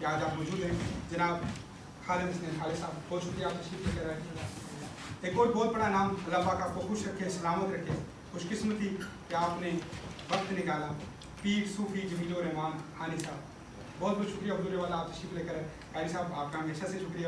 آج آپ موجود ہیں جناب خالد حسین خالد صاحب، بہت شکریہ آپ تشریف لے کر آئے. ایک اور بہت بڑا نام، اللہ پاک آپ کو خوش رکھے، سلامت رکھے. خوش قسمتی کہ آپ نے وقت نکالا. پیر صوفی جمیل الرحمان حانی صاحب، بہت بہت شکریہ. حضور والا آپ تشریف لے کر آئے. قاری صاحب آپ کا ہمیشہ سے شکریہ.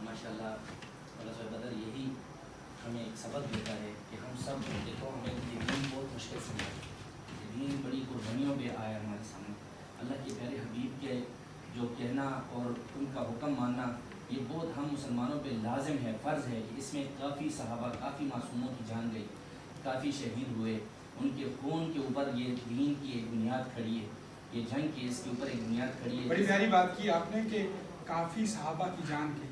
ماشاء اللہ بدر یہی ہمیں ایک سبق دیتا ہے کہ ہم سب دیکھو، ہمیں یہ دین بہت مشکل سے ملا. دین بڑی قربانیوں پہ آیا ہمارے سامنے. اللہ کے پیارے حبیب کے جو کہنا اور ان کا حکم ماننا، یہ بہت ہم مسلمانوں پہ لازم ہے، فرض ہے. کہ اس میں کافی صحابہ، کافی معصوموں کی جان گئی، کافی شہید ہوئے. ان کے خون کے اوپر یہ دین کی ایک بنیاد کھڑی ہے. یہ جنگ کی اس کے اوپر ایک بنیاد کھڑی ہے. بڑی پیاری بات کی آپ نے کہ کافی صحابہ کی جان کی.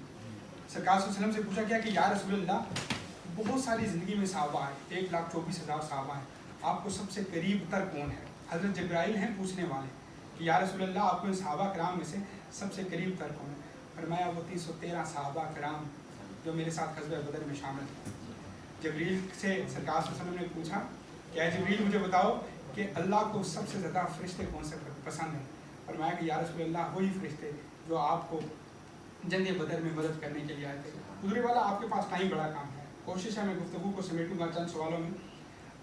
سرکار صلی اللہ علیہ وسلم سے پوچھا گیا کہ یا رسول اللہ، بہت ساری زندگی میں صحابہ ہیں، 1,24,000 صحابہ ہیں، آپ کو سب سے قریب تر کون ہے؟ حضرت جبرائیل ہیں پوچھنے والے کہ یا رسول اللہ، آپ کو ان صحابہ کرام میں سے سب سے قریب تر کون ہے؟ فرمایا وہ 313 صحابہ کرام جو میرے ساتھ غزوہ بدر میں شامل تھے. جبریل سے سرکار صلی اللہ علیہ وسلم نے پوچھا کہ اے جبریل، مجھے بتاؤ کہ اللہ کو سب سے زیادہ فرشتے کون سے پسند ہیں؟ فرمایا کہ یا رسول اللہ، وہی فرشتے جو آپ کو جنگ بدر میں مدد کرنے کے لیے آئے تھے. حضور والا آپ کے پاس ٹائم بڑا کام ہے، کوشش ہے میں گفتگو کو سمیٹوں گا چند سوالوں میں.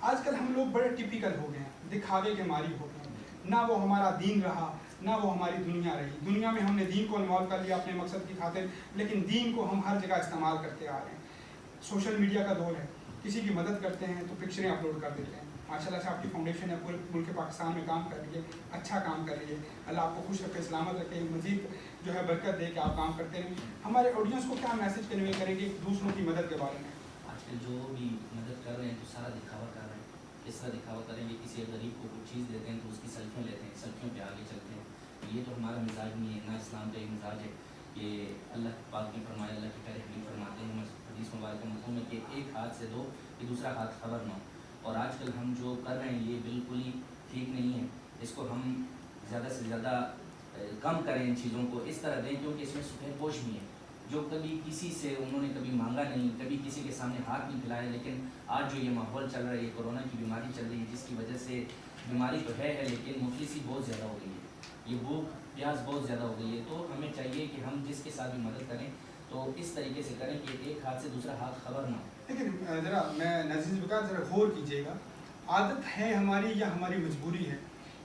آج کل ہم لوگ بڑے ٹپیکل ہو گئے ہیں، دکھاوے کے ماری ہو گئے ہیں. نہ وہ ہمارا دین رہا، نہ وہ ہماری دنیا رہی. دنیا میں ہم نے دین کو انوالو کر لیا اپنے مقصد کی خاطر، لیکن دین کو ہم ہر جگہ استعمال کرتے آ رہے ہیں. سوشل میڈیا کا دور ہے، کسی کی مدد کرتے ہیں تو پکچریں اپلوڈ کر دیتے ہیں. ماشاء اللہ سے آپ کی فاؤنڈیشن ہے، پورے ملک پاکستان میں کام کر رہی ہے، اچھا کام کر رہی ہے. اللہ آپ کو خوش رکھے، سلامت رکھے، مزید جو ہے برکت دے کہ آپ کام کرتے رہیں. ہمارے آڈینس کو کیا میسج کنوے کریں گے دوسروں کی مدد کے بارے میں؟ آج کل جو بھی مدد کر رہے ہیں تو سارا دکھاوا کر رہے ہیں. اس طرح دکھاوا کریں گے، کسی غریب کو کچھ چیز دیتے ہیں تو اس کی سیلفیاں لیتے ہیں، سیلفیوں پہ آگے چلتے ہیں. یہ تو ہمارا مزاج نہیں ہے، نہ اسلام کا یہ مزاج ہے. یہ اللہ پاک نے فرمایا، اللہ کے پیارے حبیب فرماتے ہیں حدیث مبارکہ میں کہ ایک ہاتھ سے دو کہ دوسرا ہاتھ خبر نہ ہو. اور آج کل ہم جو کر رہے ہیں یہ بالکل ہی ٹھیک نہیں ہے. اس کو ہم زیادہ سے زیادہ کم کریں، ان چیزوں کو اس طرح دیں کیونکہ اس میں سفید پوش بھی ہے جو کبھی کسی سے انہوں نے کبھی مانگا نہیں، کبھی کسی کے سامنے ہاتھ نہیں پھیلایا. لیکن آج جو یہ ماحول چل رہا ہے، یہ کورونا کی بیماری چل رہی ہے، جس کی وجہ سے بیماری تو ہے لیکن مفلسی بہت زیادہ ہو گئی ہے، یہ بھوک پیاس بہت زیادہ ہو گئی ہے. تو ہمیں چاہیے کہ ہم جس کے ساتھ بھی مدد کریں تو اس طریقے سے کریں کہ ایک ہاتھ سے دوسرا ہاتھ خبر نہ ہو. لیکن ذرا میں نزیز بکا ذرا غور کیجیے گا، عادت ہے ہماری یا ہماری مجبوری ہے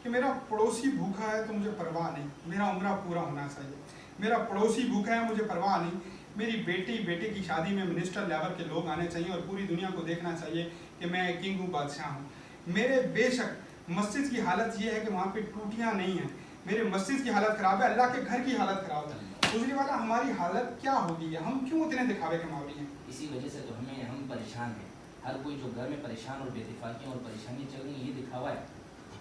کہ میرا پڑوسی بھوکا ہے تو مجھے پرواہ نہیں، میرا عمرہ پورا ہونا چاہیے. میرا پڑوسی بھوکا ہے مجھے پرواہ نہیں، میری بیٹے کی شادی میں منسٹر لیول کے لوگ آنے چاہیے اور پوری دنیا کو دیکھنا چاہیے کہ میں کنگ ہوں، بادشاہ ہوں. میرے بے شک مسجد کی حالت یہ ہے کہ وہاں پہ ٹوٹیاں نہیں ہیں، میرے مسجد کی حالت خراب ہے، اللہ کے گھر کی حالت خراب ہے. دوسری والا ہماری حالت کیا ہوگی ہے؟ ہم کیوں اتنے دکھاوے کے ماوری ہیں؟ اسی وجہ سے تو ہم پریشان ہیں. ہر کوئی جو گھر میں پریشان اور بے اتفاقیاں اور پریشانی چل رہی ہیں، یہ دکھاوا ہے.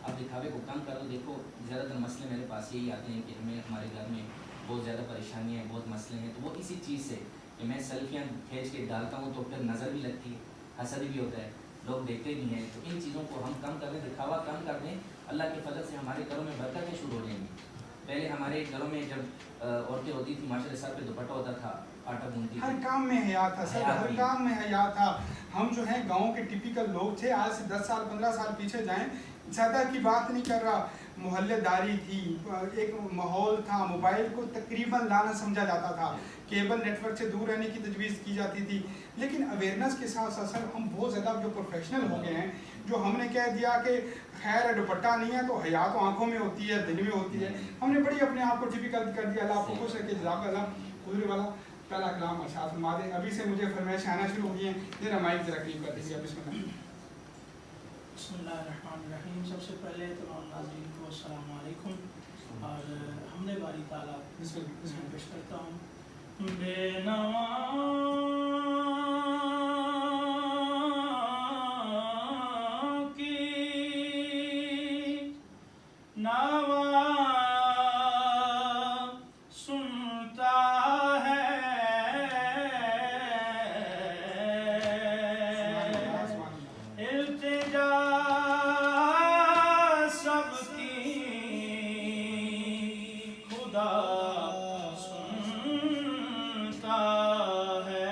اب دکھاوے کو کم کرو. دیکھو زیادہ تر مسئلے میرے پاس یہی آتے ہیں کہ ہمارے گھر میں بہت زیادہ پریشانیاں ہیں، بہت مسئلے ہیں. تو وہ اسی چیز سے کہ میں سیلفیاں کھینچ کے ڈالتا ہوں تو پھر نظر بھی لگتی ہے، حسد بھی ہوتا ہے، لوگ دیکھتے بھی ہیں. تو ان چیزوں کو ہم کم کر دیں، دکھاوا کم کر دیں. اللہ کے فضل سے ہمارے گھروں میں برکتیں شروع ہو جائیں گی. پہلے ہمارے گھروں میں جب عورتیں ہوتی تھیں، ماشاء اللہ سر پہ دوپٹہ ہوتا تھا، آٹا بونتی تھی، ہر کام میں حیا تھا سر، ہر کام میں حیا تھا. ہم جو ہیں گاؤں کے ٹپیکل لوگ تھے. آج سے 10 سال 15 سال پیچھے جائیں، زیادہ کی بات نہیں کر رہا، محلے داری تھی، ایک ماحول تھا، موبائل کو تقریباً لانا سمجھا جاتا تھا، کیبل نیٹ ورک سے دور رہنے کی تجویز کی جاتی تھی. لیکن اویئرنیس کے ساتھ ساتھ سر ہم بہت زیادہ جو پروفیشنل ہو گئے ہیں، جو ہم نے کہہ دیا کہ خیر ہے دوپٹہ نہیں ہے تو حیا تو آنکھوں میں ہوتی ہے، دل میں ہوتی ہے. ہم نے بڑی اپنے آپ کو ٹپیکل کر دیا. اللہ آپ کو خوش رکھے، جزاک اللہ. حضور والا پہلا کلام ارشاد فرما دیں. ابھی سے مجھے فرمائشیں آنا شروع ہو گئی ہیں. میرا مائک ذرا قریب کر دیجیے. بسم اللہ. بسم اللہ الرحمن الرحیم. سب سے پہلے تمام ناظرین کو السلام علیکم اور حمد باری تعالیٰ پیش کرتا ہوں. بے نوا کی نوا سنتا ہے التجا سب کی خدا سنتا ہے.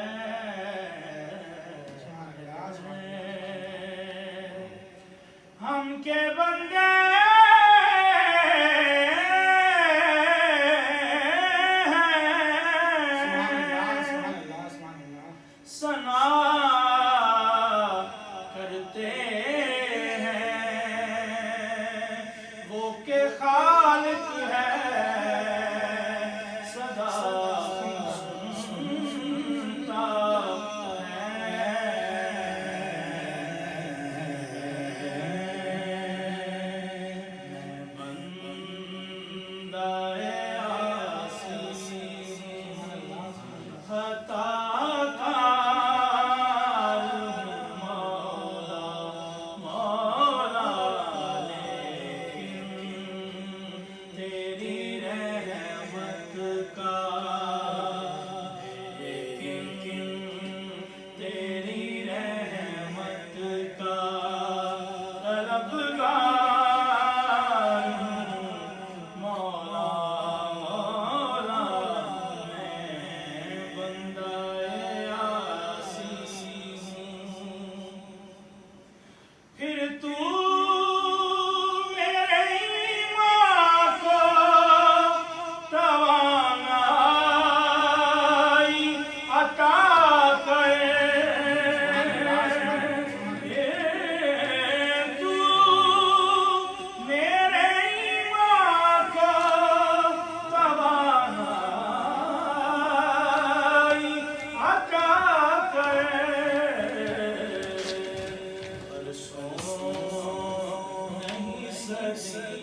ہم کے بندے سنا کرتے ہیں وہ کہ خالق ہے صدا سنتا ہے. میں بندہ عاصی خطا پھر تو میرے ایمان کو توانائی عطا کرے. تو میرے ایمان کو توانائی عطا کرے. نہیں سکتی